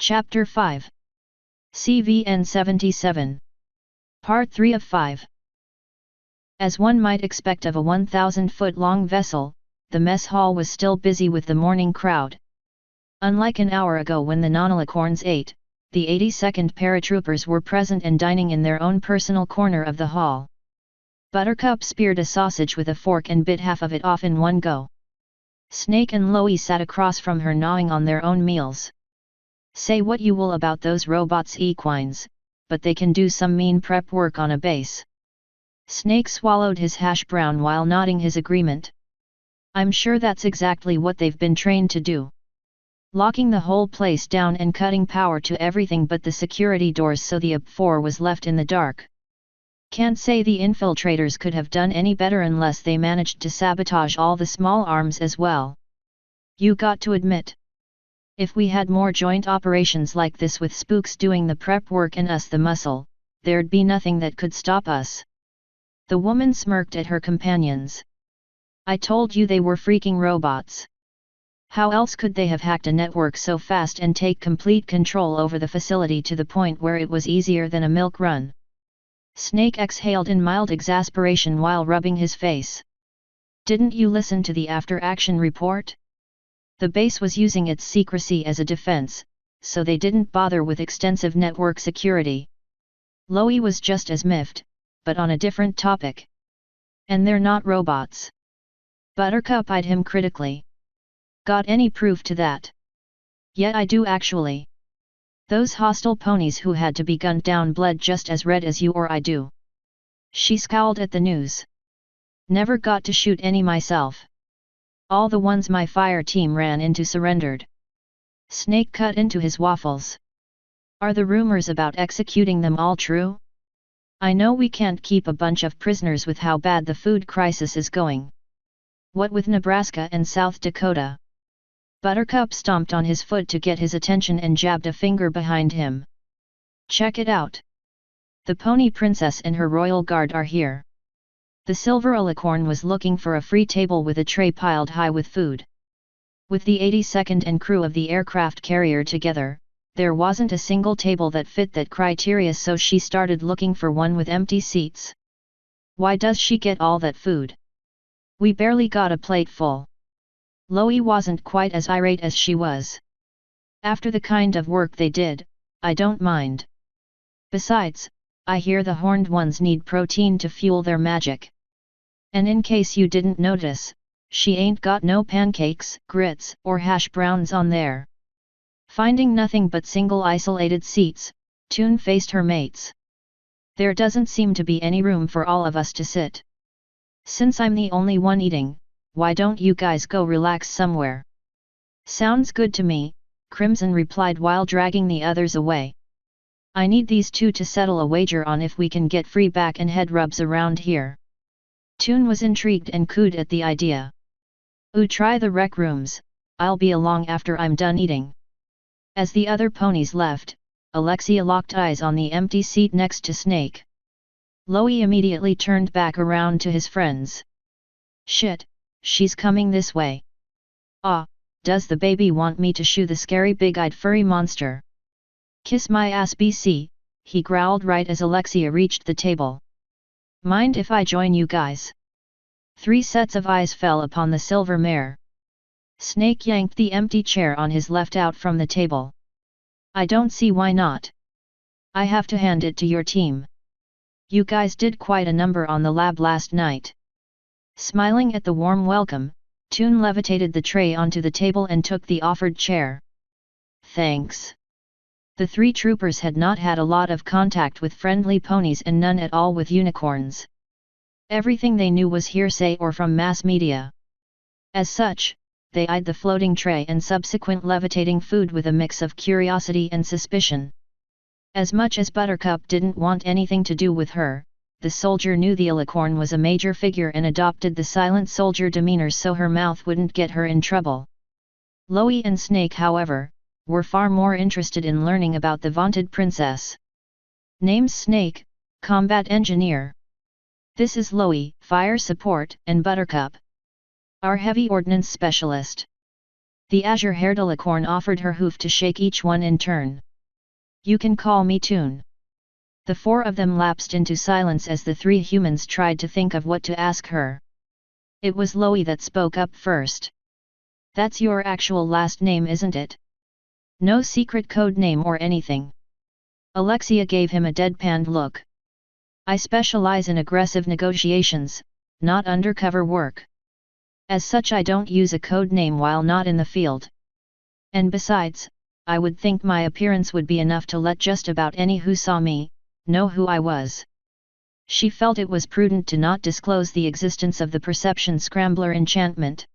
Chapter 5 CVN 77 Part 3 of 5. As one might expect of a 1,000-foot-long vessel, the mess hall was still busy with the morning crowd. Unlike an hour ago when the non-Alicorns ate, the 82nd paratroopers were present and dining in their own personal corner of the hall. Buttercup speared a sausage with a fork and bit half of it off in one go. Snake and Loey sat across from her gnawing on their own meals. Say what you will about those robots equines, but they can do some mean prep work on a base. Snake swallowed his hash brown while nodding his agreement. I'm sure that's exactly what they've been trained to do. Locking the whole place down and cutting power to everything but the security doors so the UP-4 was left in the dark. Can't say the infiltrators could have done any better unless they managed to sabotage all the small arms as well. You got to admit. If we had more joint operations like this with spooks doing the prep work and us the muscle, there'd be nothing that could stop us. The woman smirked at her companions. I told you they were freaking robots. How else could they have hacked a network so fast and take complete control over the facility to the point where it was easier than a milk run? Snake exhaled in mild exasperation while rubbing his face. Didn't you listen to the after-action report? The base was using its secrecy as a defense, so they didn't bother with extensive network security. Loey was just as miffed, but on a different topic. And they're not robots. Buttercup eyed him critically. Got any proof to that? Yet I do actually. Those hostile ponies who had to be gunned down bled just as red as you or I do. She scowled at the news. Never got to shoot any myself. All the ones my fire team ran into surrendered. Snake cut into his waffles. Are the rumors about executing them all true? I know we can't keep a bunch of prisoners with how bad the food crisis is going. What with Nebraska and South Dakota? Buttercup stomped on his foot to get his attention and jabbed a finger behind him. Check it out. The Pony Princess and her royal guard are here. The silver Alicorn was looking for a free table with a tray piled high with food. With the 82nd and crew of the aircraft carrier together, there wasn't a single table that fit that criteria, so she started looking for one with empty seats. Why does she get all that food? We barely got a plate full. Loey wasn't quite as irate as she was. After the kind of work they did, I don't mind. Besides, I hear the horned ones need protein to fuel their magic. And in case you didn't notice, she ain't got no pancakes, grits, or hash browns on there. Finding nothing but single isolated seats, Toon faced her mates. There doesn't seem to be any room for all of us to sit. Since I'm the only one eating, why don't you guys go relax somewhere? Sounds good to me, Crimson replied while dragging the others away. I need these two to settle a wager on if we can get free back and head rubs around here. Toon was intrigued and cooed at the idea. Ooh, try the rec rooms, I'll be along after I'm done eating. As the other ponies left, Alexia locked eyes on the empty seat next to Snake. Loey immediately turned back around to his friends. Shit, she's coming this way. Ah, does the baby want me to shoo the scary big-eyed furry monster? Kiss my ass BC, he growled right as Alexia reached the table. Mind if I join you guys? 3 sets of eyes fell upon the silver mare. Snake yanked the empty chair on his left out from the table. I don't see why not. I have to hand it to your team. You guys did quite a number on the lab last night. Smiling at the warm welcome, Toon levitated the tray onto the table and took the offered chair. Thanks. The 3 troopers had not had a lot of contact with friendly ponies and none at all with unicorns. Everything they knew was hearsay or from mass media. As such, they eyed the floating tray and subsequent levitating food with a mix of curiosity and suspicion. As much as Buttercup didn't want anything to do with her, the soldier knew the Alicorn was a major figure and adopted the silent soldier demeanor so her mouth wouldn't get her in trouble. Loey and Snake, however, were far more interested in learning about the vaunted princess. Name's Snake, combat engineer. This is Loey, fire support, and Buttercup, our heavy ordnance specialist. The azure-haired Alicorn offered her hoof to shake each one in turn. You can call me Toon. The four of them lapsed into silence as the three humans tried to think of what to ask her. It was Loey that spoke up first. That's your actual last name, isn't it? No secret code name or anything. Alexia gave him a deadpanned look. I specialize in aggressive negotiations, not undercover work. As such, I don't use a code name while not in the field. And besides, I would think my appearance would be enough to let just about any who saw me know who I was. She felt it was prudent to not disclose the existence of the perception scrambler enchantment.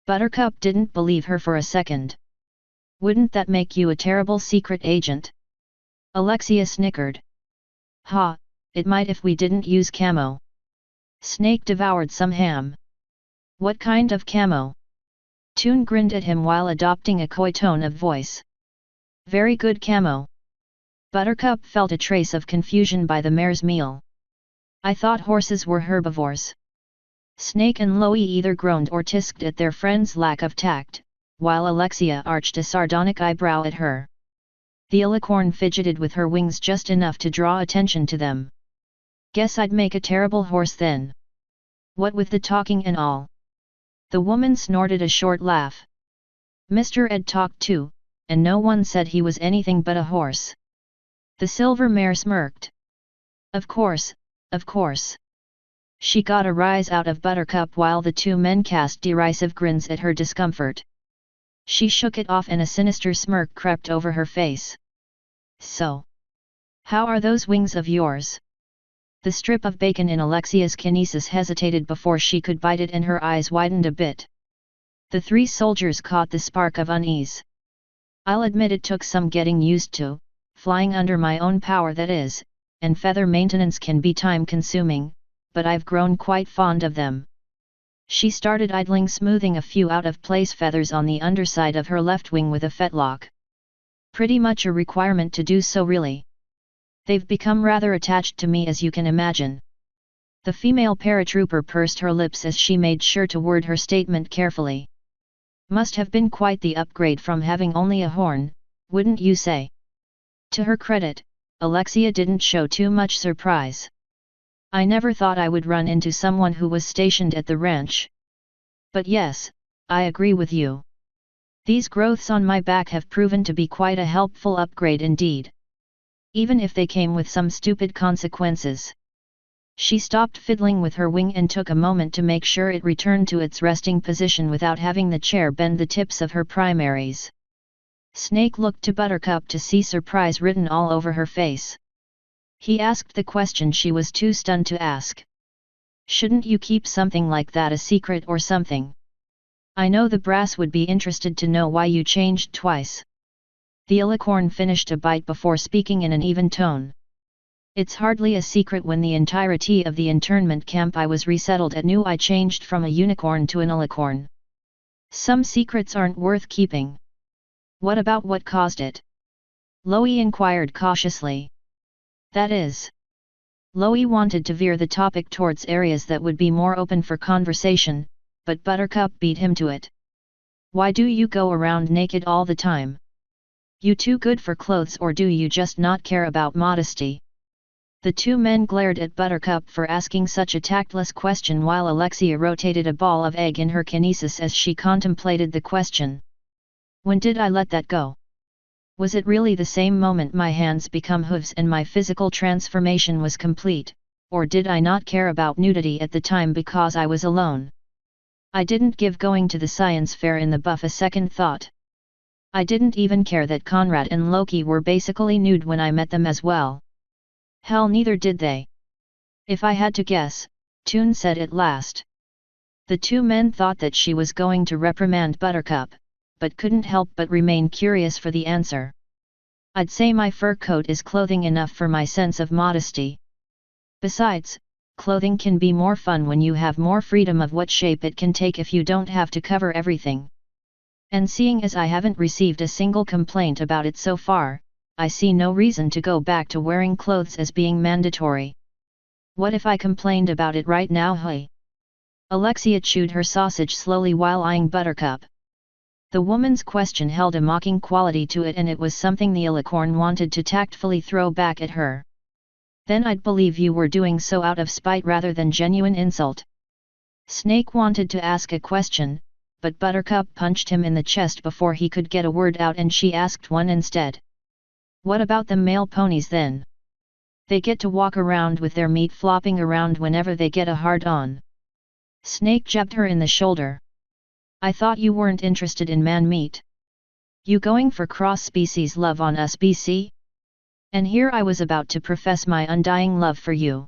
Buttercup didn't believe her for a second. Wouldn't that make you a terrible secret agent? Alexia snickered. Ha, it might if we didn't use camo. Snake devoured some ham. What kind of camo? Toon grinned at him while adopting a coy tone of voice. Very good camo. Buttercup felt a trace of confusion by the mare's meal. I thought horses were herbivores. Snake and Loey either groaned or tisked at their friend's lack of tact, while Alexia arched a sardonic eyebrow at her. The Alicorn fidgeted with her wings just enough to draw attention to them. Guess I'd make a terrible horse then. What with the talking and all. The woman snorted a short laugh. Mr. Ed talked too, and no one said he was anything but a horse. The silver mare smirked. Of course, of course. She got a rise out of Buttercup while the two men cast derisive grins at her discomfort. She shook it off and a sinister smirk crept over her face. So, how are those wings of yours? The strip of bacon in Alexia's kinesis hesitated before she could bite it and her eyes widened a bit. The three soldiers caught the spark of unease. I'll admit it took some getting used to, flying under my own power that is, and feather maintenance can be time-consuming, but I've grown quite fond of them. She started idling, smoothing a few out-of-place feathers on the underside of her left wing with a fetlock. Pretty much a requirement to do so, really. They've become rather attached to me, as you can imagine. The female paratrooper pursed her lips as she made sure to word her statement carefully. Must have been quite the upgrade from having only a horn, wouldn't you say? To her credit, Alexia didn't show too much surprise. I never thought I would run into someone who was stationed at the ranch. But yes, I agree with you. These growths on my back have proven to be quite a helpful upgrade indeed. Even if they came with some stupid consequences. She stopped fiddling with her wing and took a moment to make sure it returned to its resting position without having the chair bend the tips of her primaries. Snake looked to Buttercup to see surprise written all over her face. He asked the question she was too stunned to ask. Shouldn't you keep something like that a secret or something? I know the brass would be interested to know why you changed twice. The Alicorn finished a bite before speaking in an even tone. It's hardly a secret when the entirety of the internment camp I was resettled at knew I changed from a unicorn to an Alicorn. Some secrets aren't worth keeping. What about what caused it? Loey inquired cautiously. That is. Loey wanted to veer the topic towards areas that would be more open for conversation, but Buttercup beat him to it. Why do you go around naked all the time? You too good for clothes, or do you just not care about modesty? The two men glared at Buttercup for asking such a tactless question while Alexia rotated a ball of egg in her kinesis as she contemplated the question. When did I let that go? Was it really the same moment my hands become hooves and my physical transformation was complete, or did I not care about nudity at the time because I was alone? I didn't give going to the science fair in the buff a second thought. I didn't even care that Conrad and Loki were basically nude when I met them as well. Hell, neither did they. If I had to guess, Toon said at last. The two men thought that she was going to reprimand Buttercup, but couldn't help but remain curious for the answer. I'd say my fur coat is clothing enough for my sense of modesty. Besides, clothing can be more fun when you have more freedom of what shape it can take if you don't have to cover everything. And seeing as I haven't received a single complaint about it so far, I see no reason to go back to wearing clothes as being mandatory. What if I complained about it right now, hey? Alexia chewed her sausage slowly while eyeing Buttercup. The woman's question held a mocking quality to it, and it was something the Alicorn wanted to tactfully throw back at her. Then I'd believe you were doing so out of spite rather than genuine insult. Snake wanted to ask a question, but Buttercup punched him in the chest before he could get a word out, and she asked one instead. What about the male ponies then? They get to walk around with their meat flopping around whenever they get a hard-on. Snake jabbed her in the shoulder. I thought you weren't interested in man meat. You going for cross-species love on us, BC? And here I was about to profess my undying love for you.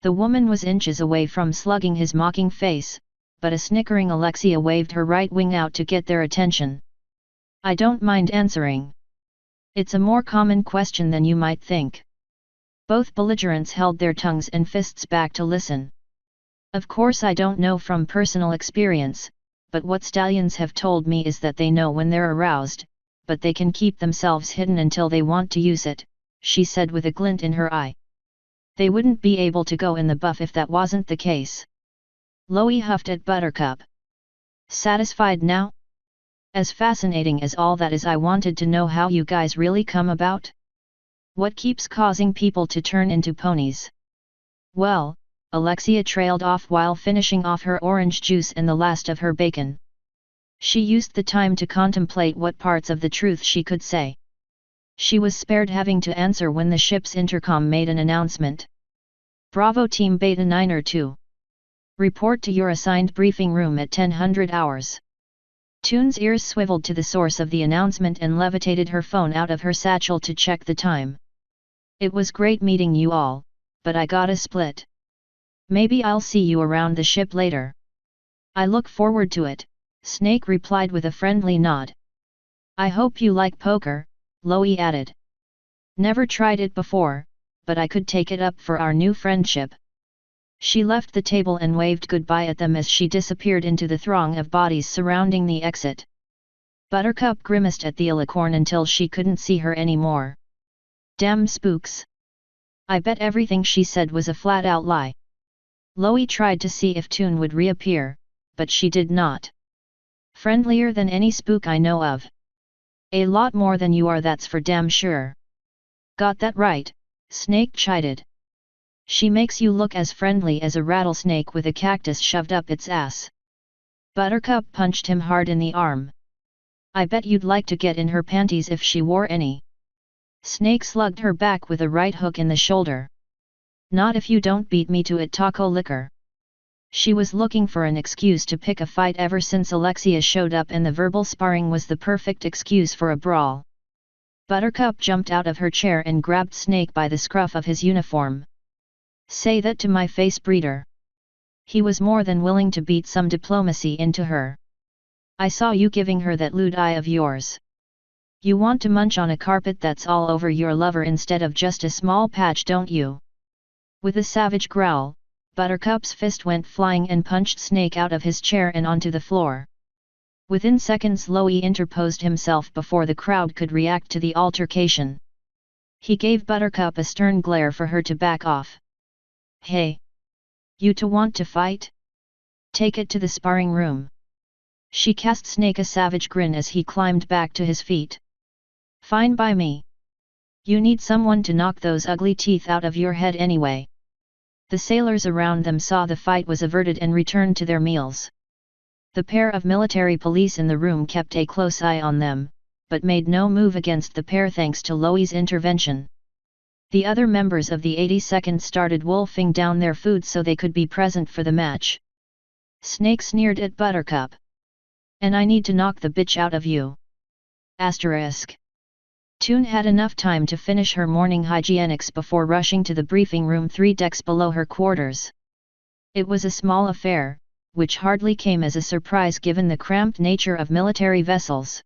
The woman was inches away from slugging his mocking face, but a snickering Alexia waved her right wing out to get their attention. I don't mind answering. It's a more common question than you might think. Both belligerents held their tongues and fists back to listen. Of course I don't know from personal experience, but what stallions have told me is that they know when they're aroused, but they can keep themselves hidden until they want to use it, she said with a glint in her eye. They wouldn't be able to go in the buff if that wasn't the case. Loie huffed at Buttercup. Satisfied now? As fascinating as all that is, I wanted to know how you guys really come about. What keeps causing people to turn into ponies? Well, Alexia trailed off while finishing off her orange juice and the last of her bacon. She used the time to contemplate what parts of the truth she could say. She was spared having to answer when the ship's intercom made an announcement. Bravo Team Beta 9 report to your assigned briefing room at 1000 hours. Toon's ears swiveled to the source of the announcement and levitated her phone out of her satchel to check the time. It was great meeting you all, but I gotta split. Maybe I'll see you around the ship later. I look forward to it, Snake replied with a friendly nod. I hope you like poker, Loie added. Never tried it before, but I could take it up for our new friendship. She left the table and waved goodbye at them as she disappeared into the throng of bodies surrounding the exit. Buttercup grimaced at the Alicorn until she couldn't see her anymore. Damn spooks. I bet everything she said was a flat-out lie. Loie tried to see if Toon would reappear, but she did not. Friendlier than any spook I know of. A lot more than you are, that's for damn sure. Got that right, Snake chided. She makes you look as friendly as a rattlesnake with a cactus shoved up its ass. Buttercup punched him hard in the arm. I bet you'd like to get in her panties if she wore any. Snake slugged her back with a right hook in the shoulder. Not if you don't beat me to it, taco liquor. She was looking for an excuse to pick a fight ever since Alexia showed up, and the verbal sparring was the perfect excuse for a brawl. Buttercup jumped out of her chair and grabbed Snake by the scruff of his uniform. Say that to my face, breeder. He was more than willing to beat some diplomacy into her. I saw you giving her that lewd eye of yours. You want to munch on a carpet that's all over your lover instead of just a small patch, don't you? With a savage growl, Buttercup's fist went flying and punched Snake out of his chair and onto the floor. Within seconds, Loie interposed himself before the crowd could react to the altercation. He gave Buttercup a stern glare for her to back off. Hey! You two want to fight? Take it to the sparring room. She cast Snake a savage grin as he climbed back to his feet. Fine by me. You need someone to knock those ugly teeth out of your head anyway. The sailors around them saw the fight was averted and returned to their meals. The pair of military police in the room kept a close eye on them, but made no move against the pair thanks to Loie's intervention. The other members of the 82nd started wolfing down their food so they could be present for the match. Snake sneered at Buttercup. And I need to knock the bitch out of you. Asterisk. Toon had enough time to finish her morning hygienics before rushing to the briefing room 3 decks below her quarters. It was a small affair, which hardly came as a surprise given the cramped nature of military vessels.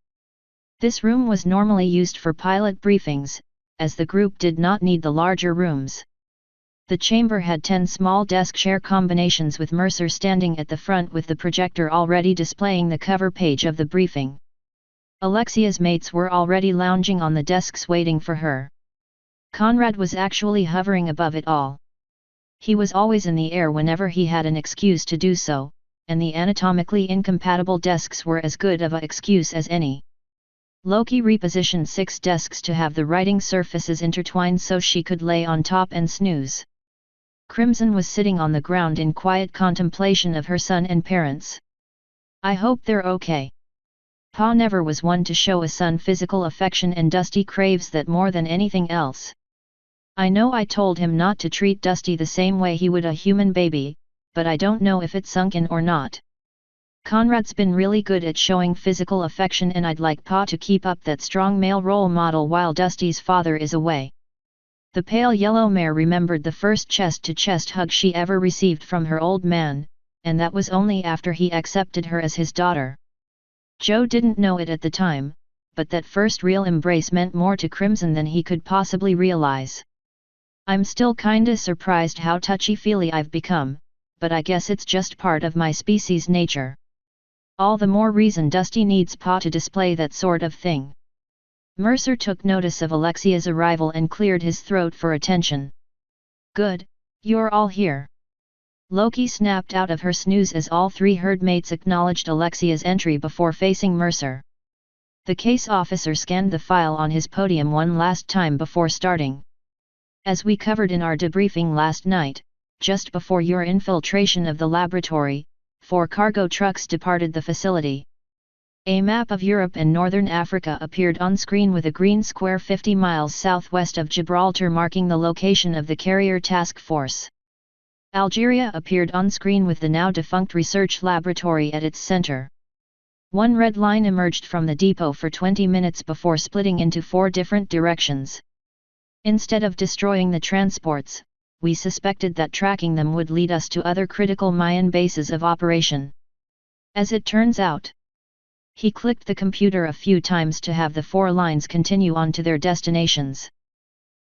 This room was normally used for pilot briefings, as the group did not need the larger rooms. The chamber had 10 small desk chair combinations with Mercer standing at the front with the projector already displaying the cover page of the briefing. Alexia's mates were already lounging on the desks waiting for her. Conrad was actually hovering above it all. He was always in the air whenever he had an excuse to do so, and the anatomically incompatible desks were as good of an excuse as any. Loki repositioned 6 desks to have the writing surfaces intertwined so she could lay on top and snooze. Crimson was sitting on the ground in quiet contemplation of her son and parents. "I hope they're okay." Pa never was one to show a son physical affection, and Dusty craves that more than anything else. "I know I told him not to treat Dusty the same way he would a human baby, but I don't know if it's sunk in or not. Conrad's been really good at showing physical affection, and I'd like Pa to keep up that strong male role model while Dusty's father is away." The pale yellow mare remembered the first chest-to-chest hug she ever received from her old man, and that was only after he accepted her as his daughter. Joe didn't know it at the time, but that first real embrace meant more to Crimson than he could possibly realize. "I'm still kinda surprised how touchy-feely I've become, but I guess it's just part of my species' nature. All the more reason Dusty needs Pa to display that sort of thing." Mercer took notice of Alexia's arrival and cleared his throat for attention. "Good, you're all here." Loki snapped out of her snooze as all 3 herdmates acknowledged Alexia's entry before facing Mercer. The case officer scanned the file on his podium one last time before starting. "As we covered in our debriefing last night, just before your infiltration of the laboratory, 4 cargo trucks departed the facility. A map of Europe and Northern Africa appeared on screen with a green square 50 miles southwest of Gibraltar marking the location of the carrier task force. Algeria appeared on screen with the now defunct research laboratory at its center. One red line emerged from the depot for 20 minutes before splitting into 4 different directions. Instead of destroying the transports, we suspected that tracking them would lead us to other critical Mayan bases of operation. As it turns out." He clicked the computer a few times to have the 4 lines continue on to their destinations.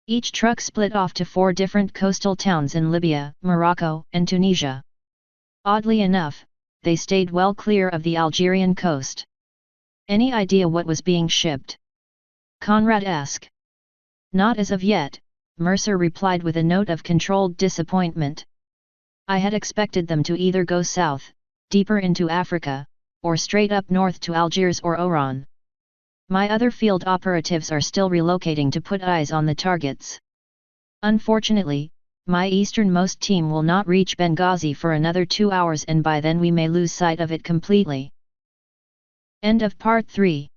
Each truck split off to 4 different coastal towns in Libya, Morocco, and Tunisia. Oddly enough, they stayed well clear of the Algerian coast. "Any idea what was being shipped?" Conrad asked. "Not as of yet," Mercer replied with a note of controlled disappointment. "I had expected them to either go south, deeper into Africa, or straight up north to Algiers or Oran. My other field operatives are still relocating to put eyes on the targets. Unfortunately, my easternmost team will not reach Benghazi for another 2 hours, and by then we may lose sight of it completely." End of Part 3.